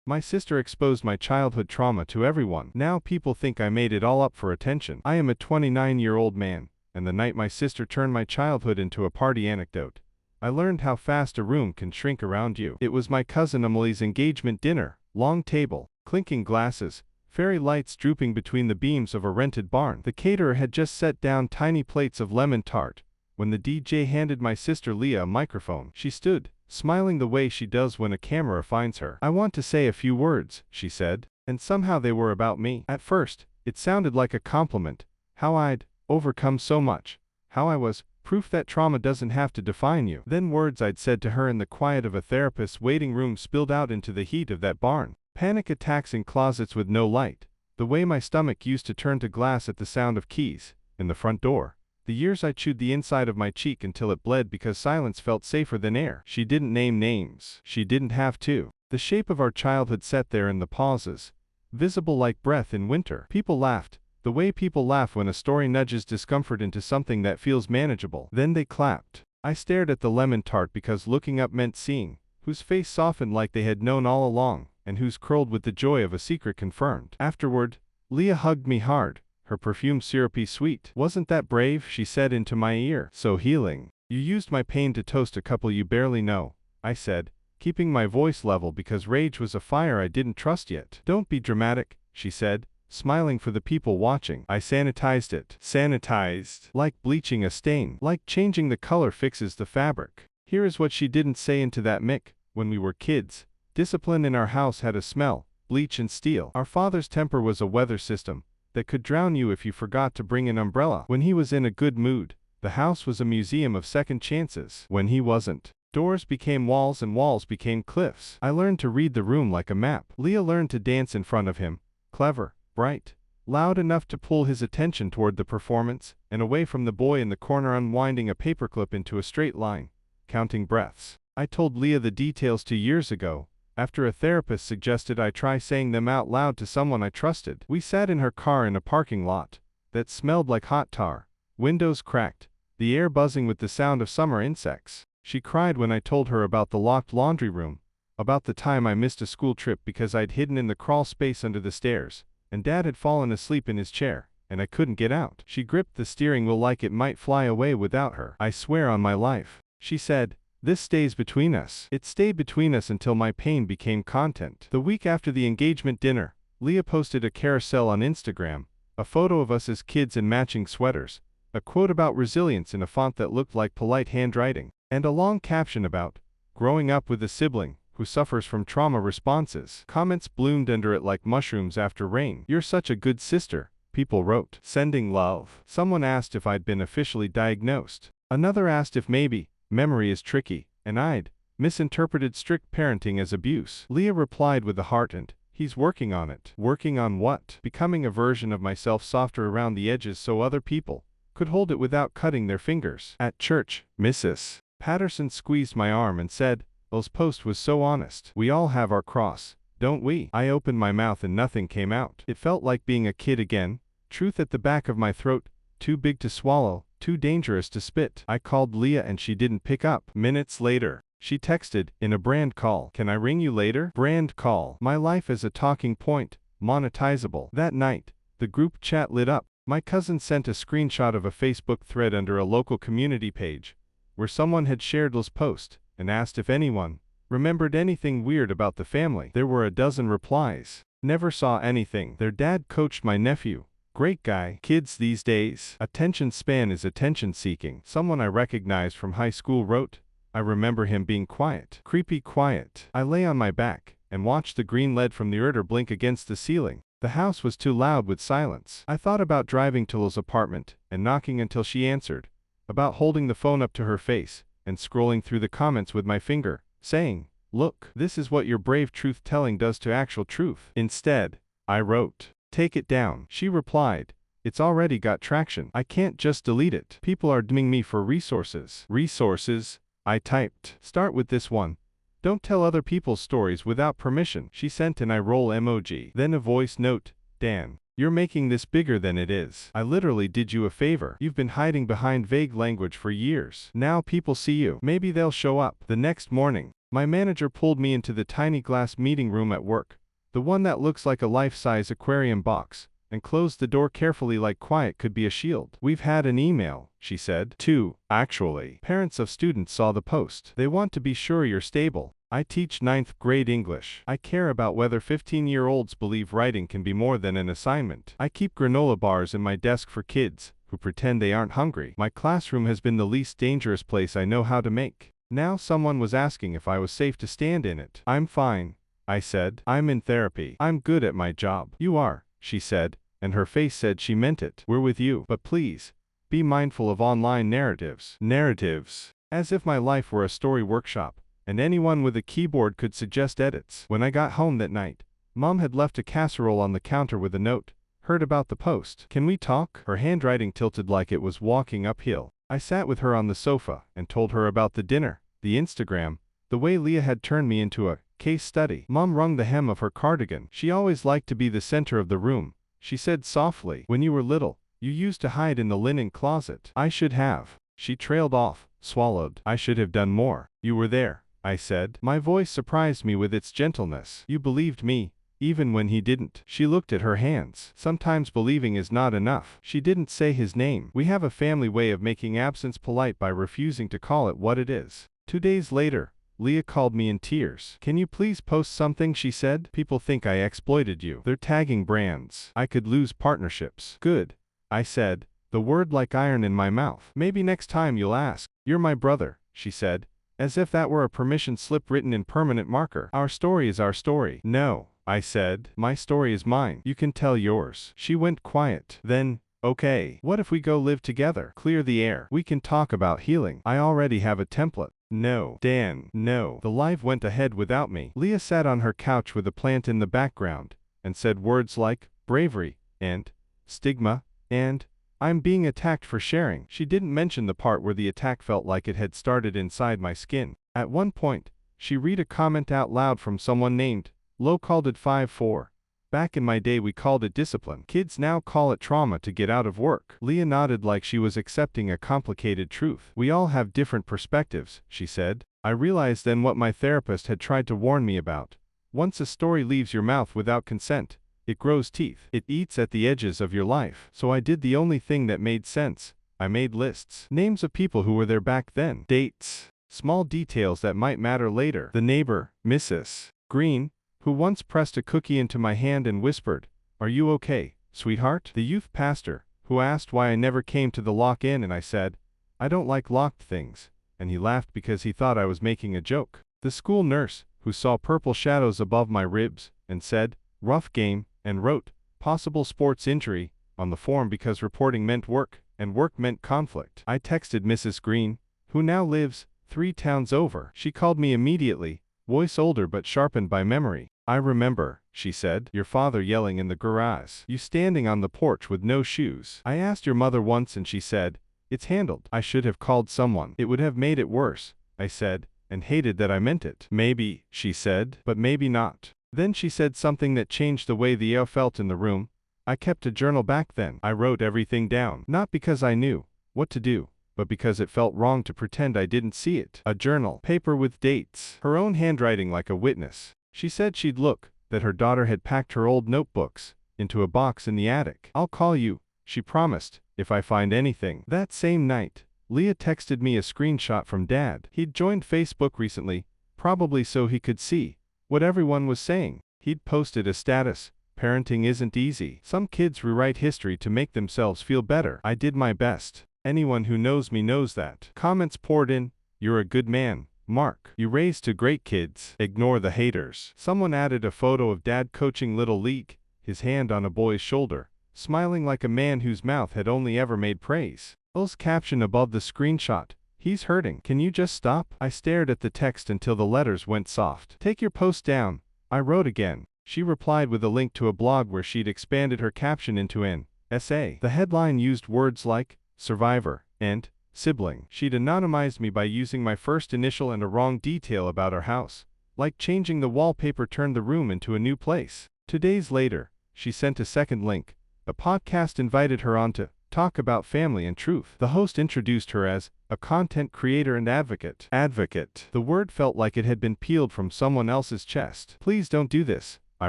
My sister exposed my childhood trauma to everyone. Now people think I made it all up for attention. I am a 29-year-old man, and the night my sister turned my childhood into a party anecdote, I learned how fast a room can shrink around you. It was my cousin Emily's engagement dinner, long table, clinking glasses, fairy lights drooping between the beams of a rented barn. The caterer had just set down tiny plates of lemon tart when the DJ handed my sister Leah a microphone. She stood, smiling the way she does when a camera finds her. "I want to say a few words," she said, and somehow they were about me. At first, it sounded like a compliment, how I'd overcome so much, how I was proof that trauma doesn't have to define you. Then words I'd said to her in the quiet of a therapist's waiting room spilled out into the heat of that barn. Panic attacks in closets with no light, the way my stomach used to turn to glass at the sound of keys in the front door. The years I chewed the inside of my cheek until it bled because silence felt safer than air. She didn't name names. She didn't have to. The shape of our childhood sat there in the pauses, visible like breath in winter. People laughed, the way people laugh when a story nudges discomfort into something that feels manageable. Then they clapped. I stared at the lemon tart because looking up meant seeing, whose face softened like they had known all along, and whose curled with the joy of a secret confirmed. Afterward, Leah hugged me hard, her perfume syrupy sweet. "Wasn't that brave?" she said into my ear. "So healing. You used my pain to toast a couple you barely know," I said, keeping my voice level because rage was a fire I didn't trust yet. "Don't be dramatic," she said, smiling for the people watching. "I sanitized it." Sanitized. Like bleaching a stain. Like changing the color fixes the fabric. Here is what she didn't say into that mic. When we were kids, discipline in our house had a smell, bleach and steel. Our father's temper was a weather system that could drown you if you forgot to bring an umbrella. When he was in a good mood, the house was a museum of second chances. When he wasn't, doors became walls and walls became cliffs. I learned to read the room like a map. Leah learned to dance in front of him, clever, bright, loud enough to pull his attention toward the performance, and away from the boy in the corner unwinding a paperclip into a straight line, counting breaths. I told Leah the details 2 years ago, after a therapist suggested I try saying them out loud to someone I trusted. We sat in her car in a parking lot that smelled like hot tar, windows cracked, the air buzzing with the sound of summer insects. She cried when I told her about the locked laundry room, about the time I missed a school trip because I'd hidden in the crawl space under the stairs, and Dad had fallen asleep in his chair, and I couldn't get out. She gripped the steering wheel like it might fly away without her. "I swear on my life," she said, "this stays between us." It stayed between us until my pain became content. The week after the engagement dinner, Leah posted a carousel on Instagram, a photo of us as kids in matching sweaters, a quote about resilience in a font that looked like polite handwriting, and a long caption about growing up with a sibling who suffers from trauma responses. Comments bloomed under it like mushrooms after rain. "You're such a good sister," people wrote, sending love. Someone asked if I'd been officially diagnosed. Another asked if maybe memory is tricky, and I'd misinterpreted strict parenting as abuse. Leah replied with a heart and, "He's working on it." Working on what? Becoming a version of myself softer around the edges so other people could hold it without cutting their fingers. At church, Mrs. Patterson squeezed my arm and said, "L's post was so honest. We all have our cross, don't we?" I opened my mouth and nothing came out. It felt like being a kid again, truth at the back of my throat, too big to swallow, too dangerous to spit. I called Leah and she didn't pick up. Minutes later, she texted, in a brand call, "Can I ring you later?" Brand call. My life as a talking point, monetizable. That night, the group chat lit up. My cousin sent a screenshot of a Facebook thread under a local community page, where someone had shared L's post, and asked if anyone remembered anything weird about the family. There were a dozen replies. Never saw anything. Their dad coached my nephew. Great guy. Kids these days. Attention span is attention seeking. Someone I recognized from high school wrote, "I remember him being quiet. Creepy quiet." I lay on my back and watched the green lead from the irter blink against the ceiling. The house was too loud with silence. I thought about driving to L's apartment and knocking until she answered, about holding the phone up to her face and scrolling through the comments with my finger, saying, "Look, this is what your brave truth-telling does to actual truth." Instead, I wrote, "Take it down." She replied, "It's already got traction. I can't just delete it. People are DMing me for resources." Resources? I typed. "Start with this one. Don't tell other people's stories without permission." She sent an eye roll emoji. Then a voice note, "Dan, you're making this bigger than it is. I literally did you a favor. You've been hiding behind vague language for years. Now people see you. Maybe they'll show up." The next morning, My manager pulled me into the tiny glass meeting room at work, the one that looks like a life-size aquarium box, and closed the door carefully like quiet could be a shield. "We've had an email," she said. "Two, actually. Parents of students saw the post. They want to be sure you're stable. I teach 9th grade English. I care about whether 15-year-olds believe writing can be more than an assignment. I keep granola bars in my desk for kids who pretend they aren't hungry. My classroom has been the least dangerous place I know how to make." Now someone was asking if I was safe to stand in it. "I'm fine," I said. "I'm in therapy. I'm good at my job." "You are," she said, and her face said she meant it. "We're with you. But please, be mindful of online narratives." Narratives. As if my life were a story workshop, and anyone with a keyboard could suggest edits. When I got home that night, Mom had left a casserole on the counter with a note. "Heard about the post. Can we talk?" Her handwriting tilted like it was walking uphill. I sat with her on the sofa and told her about the dinner, the Instagram, the way Leah had turned me into a case study. Mom wrung the hem of her cardigan. "She always liked to be the center of the room," she said softly. "When you were little, you used to hide in the linen closet." "I should have." She trailed off, swallowed. "I should have done more." "You were there," I said. My voice surprised me with its gentleness. "You believed me, even when he didn't." She looked at her hands. "Sometimes believing is not enough." She didn't say his name. We have a family way of making absence polite by refusing to call it what it is. 2 days later, Leah called me in tears. "Can you please post something?" she said. "People think I exploited you. They're tagging brands. I could lose partnerships." "Good," I said, the word like iron in my mouth. "Maybe next time you'll ask." "You're my brother," she said, as if that were a permission slip written in permanent marker. "Our story is our story." "No," I said. "My story is mine. You can tell yours." She went quiet. Then, "Okay, what if we go live together? Clear the air. We can talk about healing. I already have a template." "No, Dan, no." The live went ahead without me. Leah sat on her couch with a plant in the background, and said words like, bravery, and stigma, and I'm being attacked for sharing. She didn't mention the part where the attack felt like it had started inside my skin. At one point, she read a comment out loud from someone named Lo called it 5-4. "Back in my day we called it discipline. Kids now call it trauma to get out of work." Leah nodded like she was accepting a complicated truth. "We all have different perspectives," she said. I realized then what my therapist had tried to warn me about. Once a story leaves your mouth without consent, it grows teeth. It eats at the edges of your life. So I did the only thing that made sense. I made lists. Names of people who were there back then. Dates. Small details that might matter later. The neighbor, Mrs. Green, who once pressed a cookie into my hand and whispered, "Are you okay, sweetheart?" The youth pastor, who asked why I never came to the lock-in and I said, "I don't like locked things," and he laughed because he thought I was making a joke. The school nurse, who saw purple shadows above my ribs, and said, "Rough game," and wrote, "Possible sports injury," on the form because reporting meant work, and work meant conflict. I texted Mrs. Green, who now lives 3 towns over. She called me immediately, voice older but sharpened by memory. "I remember," she said, "your father yelling in the garage. You standing on the porch with no shoes. I asked your mother once and she said, 'It's handled.' I should have called someone. It would have made it worse," I said, and hated that I meant it. "Maybe," she said, "but maybe not." Then she said something that changed the way the air felt in the room. I kept a journal back then. I wrote everything down. Not because I knew what to do, but because it felt wrong to pretend I didn't see it. A journal. Paper with dates. Her own handwriting like a witness. She said she'd look, that her daughter had packed her old notebooks into a box in the attic. "I'll call you," she promised, "if I find anything." That same night, Leah texted me a screenshot from Dad. He'd joined Facebook recently, probably so he could see what everyone was saying. He'd posted a status, "Parenting isn't easy. Some kids rewrite history to make themselves feel better." I did my best. Anyone who knows me knows that. Comments poured in, "You're a good man, Mark. You raised 2 great kids. Ignore the haters." Someone added a photo of Dad coaching Little League, his hand on a boy's shoulder, smiling like a man whose mouth had only ever made praise. L's caption above the screenshot, "He's hurting. Can you just stop?" I stared at the text until the letters went soft. "Take your post down," I wrote again. She replied with a link to a blog where she'd expanded her caption into an essay. The headline used words like survivor and sibling. She'd anonymized me by using my first initial and a wrong detail about our house, like changing the wallpaper turned the room into a new place. 2 days later, she sent a second link. A podcast invited her onto talk about family and truth. The host introduced her as a content creator and advocate. Advocate. The word felt like it had been peeled from someone else's chest. Please don't do this, I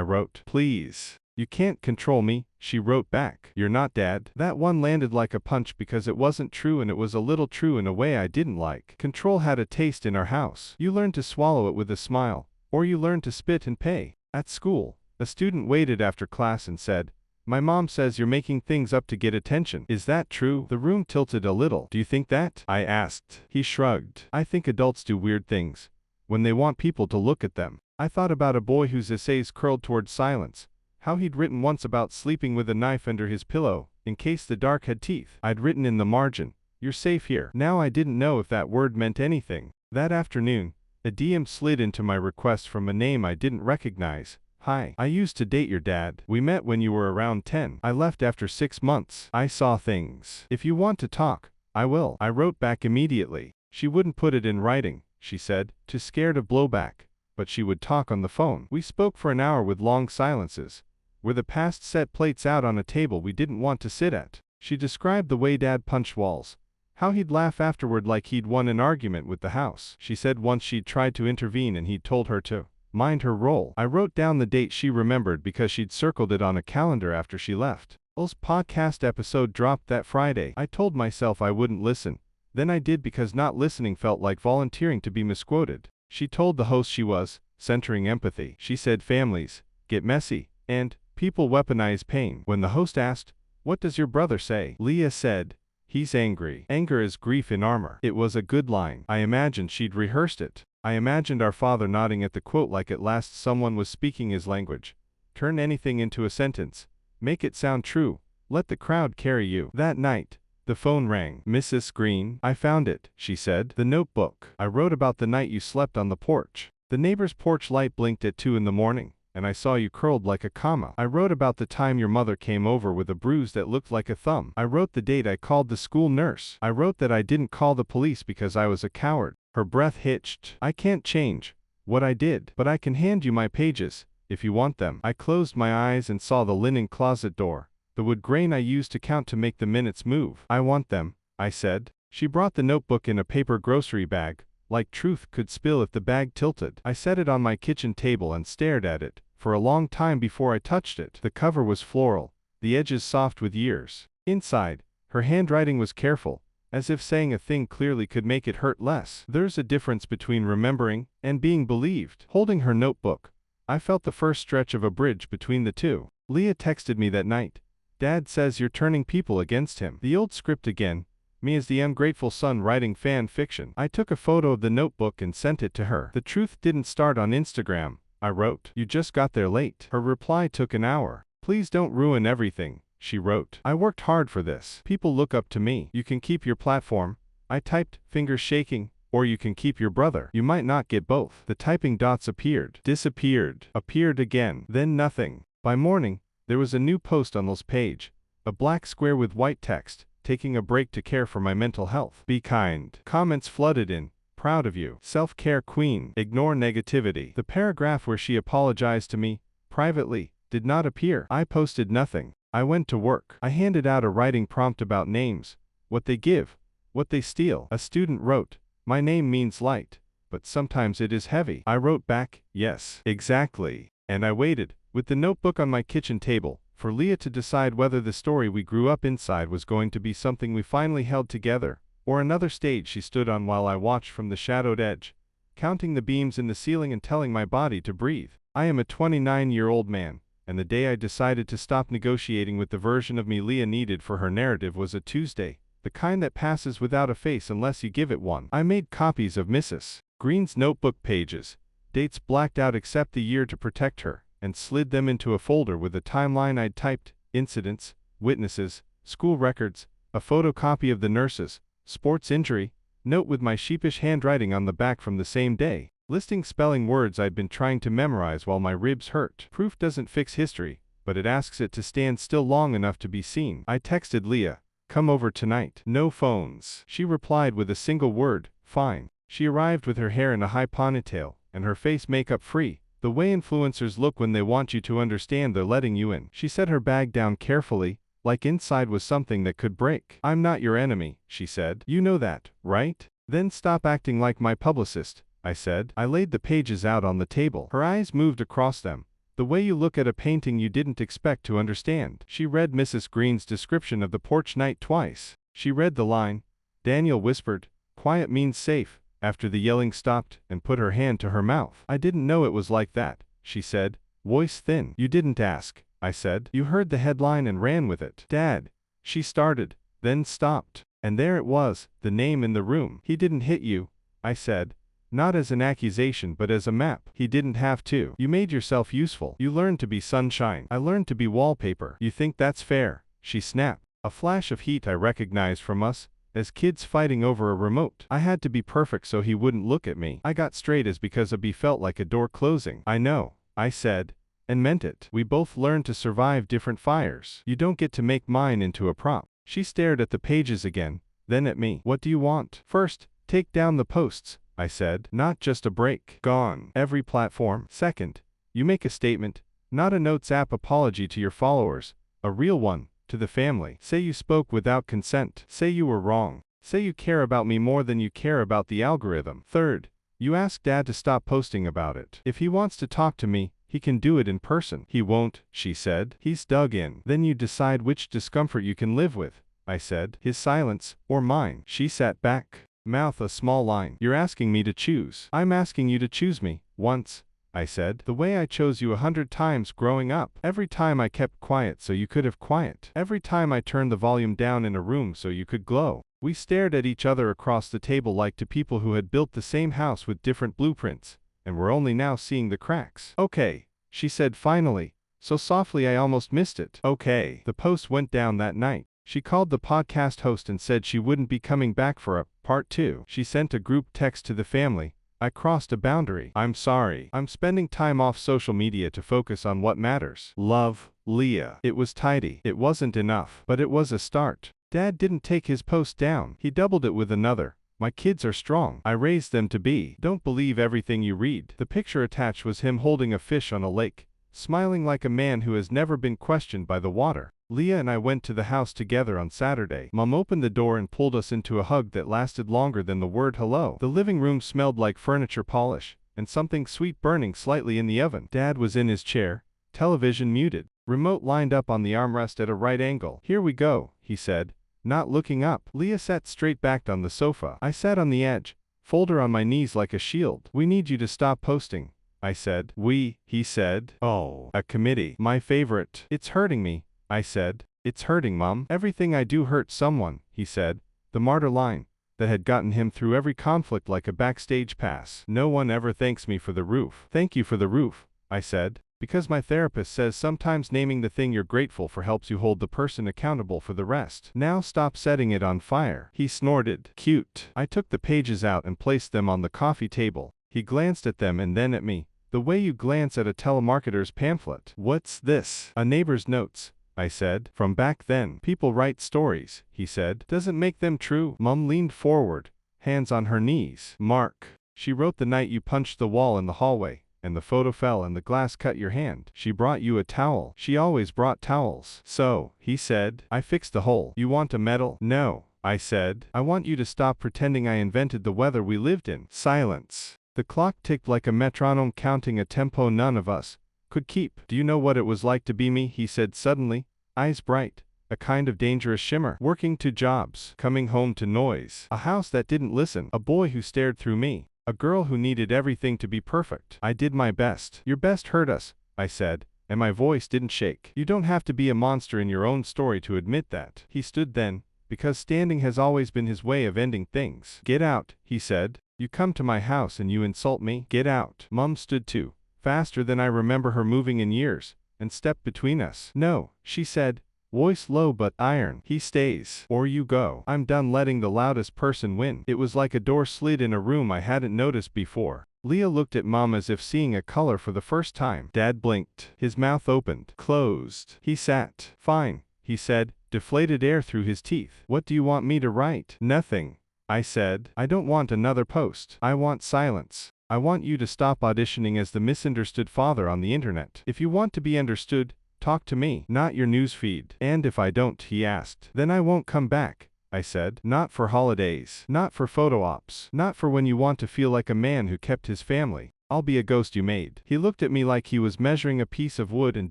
wrote. Please. You can't control me, she wrote back. You're not Dad. That one landed like a punch because it wasn't true and it was a little true in a way I didn't like. Control had a taste in our house. You learn to swallow it with a smile, or you learn to spit and pay. At school, a student waited after class and said, "My mom says you're making things up to get attention. Is that true?" The room tilted a little. "Do you think that?" I asked. He shrugged. "I think adults do weird things when they want people to look at them." I thought about a boy whose essays curled towards silence, how he'd written once about sleeping with a knife under his pillow, in case the dark had teeth. I'd written in the margin, "You're safe here." Now I didn't know if that word meant anything. That afternoon, a DM slid into my request from a name I didn't recognize. "Hi, I used to date your dad. We met when you were around 10. I left after 6 months. I saw things. If you want to talk, I will." I wrote back immediately. She wouldn't put it in writing, she said, too scared of blowback, but she would talk on the phone. We spoke for an hour with long silences, where the past set plates out on a table we didn't want to sit at. She described the way Dad punched walls, how he'd laugh afterward like he'd won an argument with the house. She said once she'd tried to intervene and he'd told her to mind her role. I wrote down the date she remembered because she'd circled it on a calendar after she left. Ul's podcast episode dropped that Friday. I told myself I wouldn't listen. Then I did because not listening felt like volunteering to be misquoted. She told the host she was centering empathy. She said families get messy, and people weaponize pain. When the host asked, "What does your brother say?" Leah said, "He's angry. Anger is grief in armor." It was a good line. I imagined she'd rehearsed it. I imagined our father nodding at the quote like at last someone was speaking his language. Turn anything into a sentence. Make it sound true. Let the crowd carry you. That night, the phone rang. "Mrs. Green, I found it," she said. "The notebook. I wrote about the night you slept on the porch. The neighbor's porch light blinked at 2 in the morning. And I saw you curled like a comma. I wrote about the time your mother came over with a bruise that looked like a thumb. I wrote the date I called the school nurse. I wrote that I didn't call the police because I was a coward." Her breath hitched. "I can't change what I did, but I can hand you my pages, if you want them." I closed my eyes and saw the linen closet door, the wood grain I used to count to make the minutes move. "I want them," I said. She brought the notebook in a paper grocery bag, like truth could spill if the bag tilted. I set it on my kitchen table and stared at it for a long time before I touched it. The cover was floral, the edges soft with years. Inside, her handwriting was careful, as if saying a thing clearly could make it hurt less. There's a difference between remembering and being believed. Holding her notebook, I felt the first stretch of a bridge between the two. Leah texted me that night. "Dad says you're turning people against him." The old script again. Me as the ungrateful son writing fan fiction. I took a photo of the notebook and sent it to her. "The truth didn't start on Instagram," I wrote. "You just got there late." Her reply took an hour. "Please don't ruin everything," she wrote. "I worked hard for this. People look up to me." "You can keep your platform," I typed, fingers shaking, "or you can keep your brother. You might not get both." The typing dots appeared, disappeared, appeared again, then nothing. By morning, there was a new post on Ul's page. A black square with white text. "Taking a break to care for my mental health. Be kind." Comments flooded in. "Proud of you. Self-care queen. Ignore negativity." The paragraph where she apologized to me, privately, did not appear. I posted nothing. I went to work. I handed out a writing prompt about names. What they give. What they steal. A student wrote, "My name means light, but sometimes it is heavy." I wrote back, "Yes, exactly." And I waited, with the notebook on my kitchen table, for Leah to decide whether the story we grew up inside was going to be something we finally held together, or another stage she stood on while I watched from the shadowed edge, counting the beams in the ceiling and telling my body to breathe. I am a 29-year-old man, and the day I decided to stop negotiating with the version of me Leah needed for her narrative was a Tuesday, the kind that passes without a face unless you give it one. I made copies of Mrs. Green's notebook pages, dates blacked out except the year to protect her, and slid them into a folder with a timeline I'd typed, incidents, witnesses, school records, a photocopy of the nurses, sports injury, note with my sheepish handwriting on the back from the same day, listing spelling words I'd been trying to memorize while my ribs hurt. Proof doesn't fix history, but it asks it to stand still long enough to be seen. I texted Leah, "Come over tonight." No phones. She replied with a single word, "Fine." She arrived with her hair in a high ponytail, and her face makeup free, the way influencers look when they want you to understand they're letting you in. She set her bag down carefully, like inside was something that could break. I'm not your enemy, she said. You know that, right? Then stop acting like my publicist, I said. I laid the pages out on the table. Her eyes moved across them, the way you look at a painting you didn't expect to understand. She read Mrs. Green's description of the porch night twice. She read the line, Daniel whispered, quiet means safe, after the yelling stopped, and put her hand to her mouth. I didn't know it was like that, she said, voice thin. You didn't ask, I said. You heard the headline and ran with it. Dad, she started, then stopped. And there it was, the name in the room. He didn't hit you, I said. Not as an accusation but as a map. He didn't have to. You made yourself useful. You learned to be sunshine. I learned to be wallpaper. You think that's fair? She snapped. A flash of heat I recognized from us, as kids fighting over a remote. I had to be perfect so he wouldn't look at me. I got straight as because a B felt like a door closing. I know, I said, and meant it. We both learned to survive different fires. You don't get to make mine into a prop. She stared at the pages again, then at me. What do you want? First, take down the posts, I said. Not just a break. Gone. Every platform. Second, you make a statement, not a notes app apology to your followers, a real one, to the family. Say you spoke without consent. Say you were wrong. Say you care about me more than you care about the algorithm. Third, you ask Dad to stop posting about it. If he wants to talk to me, he can do it in person. He won't, she said. He's dug in. Then you decide which discomfort you can live with, I said. His silence, or mine. She sat back, mouth a small line. You're asking me to choose. I'm asking you to choose me, once, I said. The way I chose you 100 times growing up. Every time I kept quiet so you could have quiet. Every time I turned the volume down in a room so you could glow. We stared at each other across the table like two people who had built the same house with different blueprints, and were only now seeing the cracks. Okay, she said finally, so softly I almost missed it. Okay. The post went down that night. She called the podcast host and said she wouldn't be coming back for a part 2. She sent a group text to the family. I crossed a boundary. I'm sorry. I'm spending time off social media to focus on what matters. Love, Leah. It was tidy. It wasn't enough, but it was a start. Dad didn't take his post down. He doubled it with another. My kids are strong. I raised them to be. Don't believe everything you read. The picture attached was him holding a fish on a lake, smiling like a man who has never been questioned by the water. Leah and I went to the house together on Saturday. Mom opened the door and pulled us into a hug that lasted longer than the word hello. The living room smelled like furniture polish, and something sweet burning slightly in the oven. Dad was in his chair, television muted, remote lined up on the armrest at a right angle. Here we go, he said, not looking up. Leah sat straight-backed on the sofa. I sat on the edge, folder on my knees like a shield. We need you to stop posting, I said. We, he said. Oh, a committee. My favorite. It's hurting me, I said. It's hurting, Mom. Everything I do hurts someone, he said. The martyr line that had gotten him through every conflict like a backstage pass. No one ever thanks me for the roof. Thank you for the roof, I said. Because my therapist says sometimes naming the thing you're grateful for helps you hold the person accountable for the rest. Now stop setting it on fire. He snorted. Cute. I took the pages out and placed them on the coffee table. He glanced at them and then at me, the way you glance at a telemarketer's pamphlet. What's this? A neighbor's notes, I said. From back then. People write stories, he said. Doesn't make them true. Mom leaned forward, hands on her knees. Mark. She wrote the night you punched the wall in the hallway, and the photo fell and the glass cut your hand. She brought you a towel. She always brought towels. So, he said, I fixed the hole. You want a medal? No, I said. I want you to stop pretending I invented the weather we lived in. Silence. The clock ticked like a metronome counting a tempo none of us could keep. Do you know what it was like to be me? He said suddenly, eyes bright, a kind of dangerous shimmer. Working 2 jobs, coming home to noise, a house that didn't listen, a boy who stared through me. A girl who needed everything to be perfect. I did my best. Your best hurt us, I said, and my voice didn't shake. You don't have to be a monster in your own story to admit that. He stood then, because standing has always been his way of ending things. Get out, he said. You come to my house and you insult me? Get out. Mom stood too, faster than I remember her moving in years, and stepped between us. No, she said, voice low but iron. He stays, or you go. I'm done letting the loudest person win. It was like a door slid in a room I hadn't noticed before. Leah looked at Mom as if seeing a color for the first time. Dad blinked. His mouth opened, closed. He sat. Fine, he said, deflated air through his teeth. What do you want me to write? Nothing, I said. I don't want another post. I want silence. I want you to stop auditioning as the misunderstood father on the internet. If you want to be understood, Talk to me, not your newsfeed. And if I don't, he asked, then I won't come back, I said. Not for holidays. Not for photo ops. Not for when you want to feel like a man who kept his family. I'll be a ghost you made. He looked at me like he was measuring a piece of wood and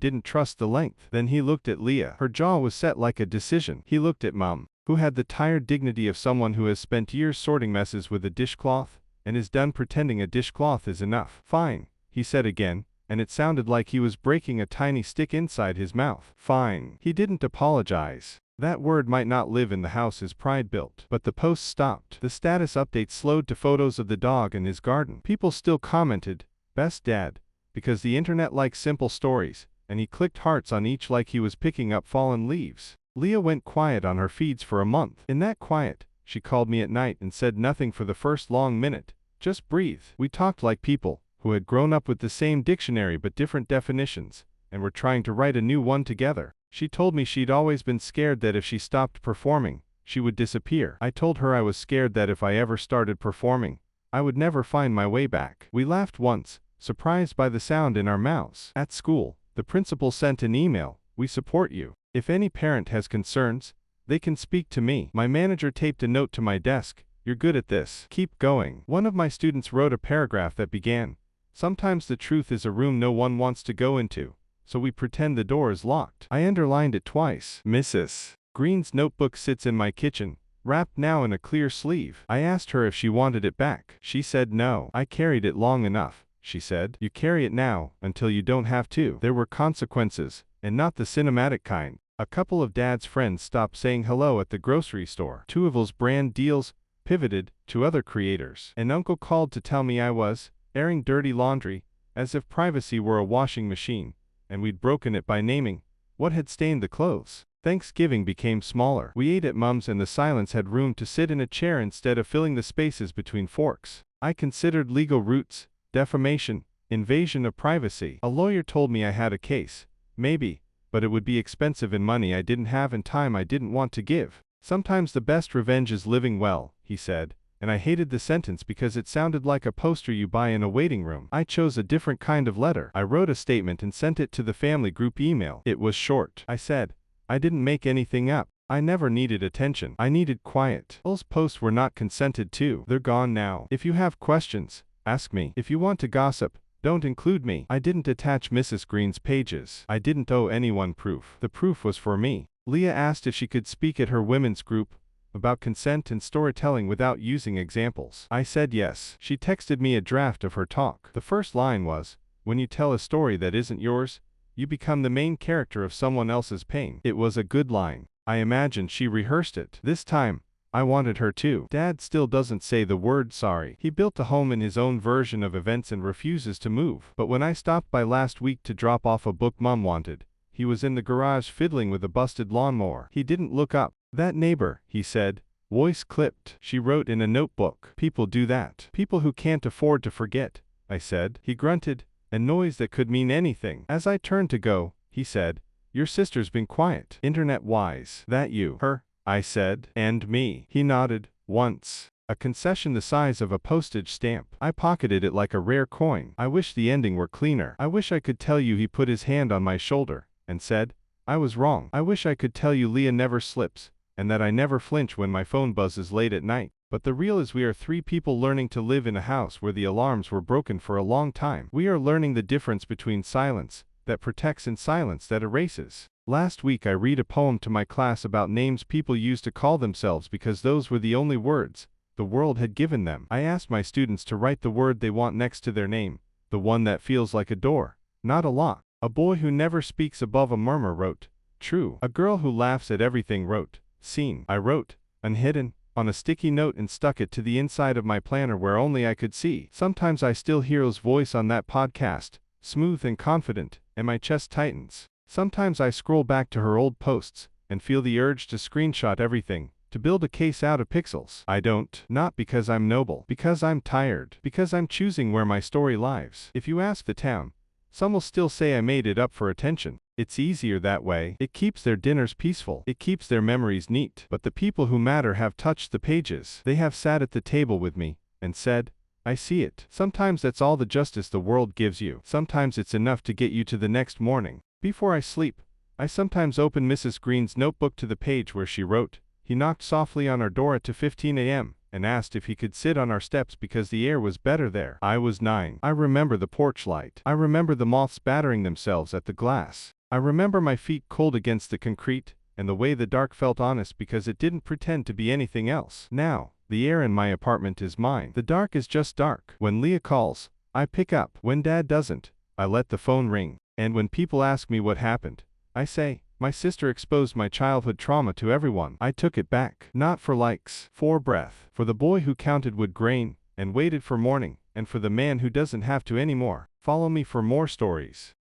didn't trust the length. Then he looked at Leah. Her jaw was set like a decision. He looked at Mum, who had the tired dignity of someone who has spent years sorting messes with a dishcloth, and is done pretending a dishcloth is enough. Fine, he said again, and it sounded like he was breaking a tiny stick inside his mouth. Fine. He didn't apologize. That word might not live in the house his pride built. But the post stopped. The status update slowed to photos of the dog and his garden. People still commented, "Best dad," because the internet likes simple stories, and he clicked hearts on each like he was picking up fallen leaves. Leah went quiet on her feeds for a month. In that quiet, she called me at night and said nothing for the first long minute. Just breathe. We talked like people who had grown up with the same dictionary but different definitions, and were trying to write a new one together. She told me she'd always been scared that if she stopped performing, she would disappear. I told her I was scared that if I ever started performing, I would never find my way back. We laughed once, surprised by the sound in our mouths. At school, the principal sent an email, "We support you. If any parent has concerns, they can speak to me." My manager taped a note to my desk, "You're good at this. Keep going." One of my students wrote a paragraph that began, "Sometimes the truth is a room no one wants to go into, so we pretend the door is locked." I underlined it twice. Mrs. Green's notebook sits in my kitchen, wrapped now in a clear sleeve. I asked her if she wanted it back. She said no. "I carried it long enough," she said. "You carry it now, until you don't have to." There were consequences, and not the cinematic kind. A couple of Dad's friends stopped saying hello at the grocery store. Two of those brand deals pivoted to other creators. An uncle called to tell me I was airing dirty laundry, as if privacy were a washing machine, and we'd broken it by naming what had stained the clothes. Thanksgiving became smaller. We ate at Mum's and the silence had room to sit in a chair instead of filling the spaces between forks. I considered legal routes, defamation, invasion of privacy. A lawyer told me I had a case. Maybe, but it would be expensive in money I didn't have and time I didn't want to give. Sometimes the best revenge is living well, he said, and I hated the sentence because it sounded like a poster you buy in a waiting room. I chose a different kind of letter. I wrote a statement and sent it to the family group email. It was short. I said, "I didn't make anything up. I never needed attention. I needed quiet." Those posts were not consented to. They're gone now. If you have questions, ask me. If you want to gossip, don't include me. I didn't attach Mrs. Green's pages. I didn't owe anyone proof. The proof was for me. Leah asked if she could speak at her women's group about consent and storytelling without using examples. I said yes. She texted me a draft of her talk. The first line was, "When you tell a story that isn't yours, you become the main character of someone else's pain." It was a good line. I imagined she rehearsed it. This time, I wanted her to. Dad still doesn't say the word sorry. He built a home in his own version of events and refuses to move. But when I stopped by last week to drop off a book Mum wanted, he was in the garage fiddling with a busted lawnmower. He didn't look up. "That neighbor," he said, voice clipped. She wrote in a notebook. "People do that. People who can't afford to forget," I said. He grunted, a noise that could mean anything. As I turned to go, he said, "Your sister's been quiet. Internet-wise." "That you?" "Her," I said. "And me." He nodded, once. A concession the size of a postage stamp. I pocketed it like a rare coin. I wish the ending were cleaner. I wish I could tell you he put his hand on my shoulder and said, "I was wrong." I wish I could tell you Leah never slips, and that I never flinch when my phone buzzes late at night. But the real is we are three people learning to live in a house where the alarms were broken for a long time. We are learning the difference between silence that protects and silence that erases. Last week I read a poem to my class about names people used to call themselves because those were the only words the world had given them. I asked my students to write the word they want next to their name, the one that feels like a door, not a lock. A boy who never speaks above a murmur wrote, "True." A girl who laughs at everything wrote, "Seen." I wrote, "Unhidden," on a sticky note and stuck it to the inside of my planner where only I could see. Sometimes I still hear his voice on that podcast, smooth and confident, and my chest tightens. Sometimes I scroll back to her old posts, and feel the urge to screenshot everything, to build a case out of pixels. I don't. Not because I'm noble. Because I'm tired. Because I'm choosing where my story lives. If you ask the town, some will still say I made it up for attention. It's easier that way. It keeps their dinners peaceful. It keeps their memories neat. But the people who matter have touched the pages. They have sat at the table with me, and said, "I see it." Sometimes that's all the justice the world gives you. Sometimes it's enough to get you to the next morning. Before I sleep, I sometimes open Mrs. Green's notebook to the page where she wrote, "He knocked softly on our door at 2:15 a.m. and asked if he could sit on our steps because the air was better there." I was 9. I remember the porch light. I remember the moths battering themselves at the glass. I remember my feet cold against the concrete, and the way the dark felt honest because it didn't pretend to be anything else. Now, the air in my apartment is mine. The dark is just dark. When Leah calls, I pick up. When Dad doesn't, I let the phone ring. And when people ask me what happened, I say, my sister exposed my childhood trauma to everyone. I took it back. Not for likes. For breath. For the boy who counted wood grain, and waited for morning, and for the man who doesn't have to anymore. Follow me for more stories.